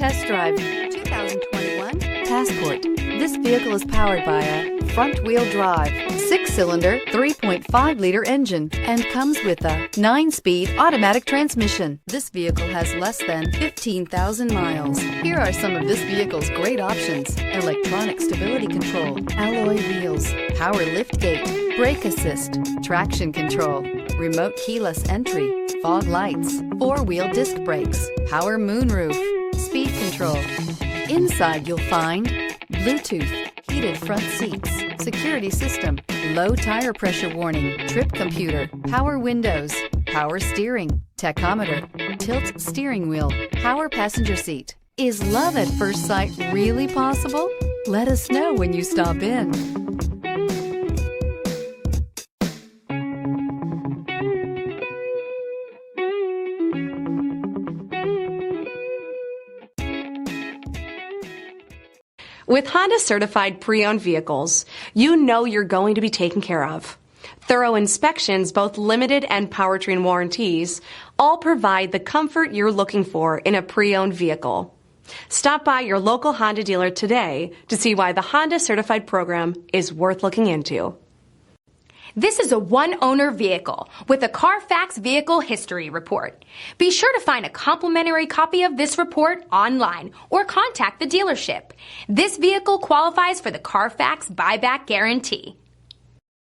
test drive 2021 Passport. This vehicle is powered by a front-wheel drive, 6-cylinder, 3.5-liter engine, and comes with a 9-speed automatic transmission. This vehicle has less than 15,000 miles. Here are some of this vehicle's great options: electronic stability control, alloy wheels, power liftgate, brake assist, traction control, remote keyless entry, fog lights, 4-wheel disc brakes, power moonroof, speed control. Inside you'll find Bluetooth, heated front seats, security system, low tire pressure warning, trip computer, power windows, power steering, tachometer, tilt steering wheel, power passenger seat. Is love at first sight really possible? Let us know when you stop in. With Honda certified pre-owned vehicles, you know you're going to be taken care of. Thorough inspections, both limited and powertrain warranties, all provide the comfort you're looking for in a pre-owned vehicle. Stop by your local Honda dealer today to see why the Honda certified program is worth looking into. This is a one-owner vehicle with a CARFAX Vehicle History Report. Be sure to find a complimentary copy of this report online or contact the dealership. This vehicle qualifies for the CARFAX Buyback Guarantee.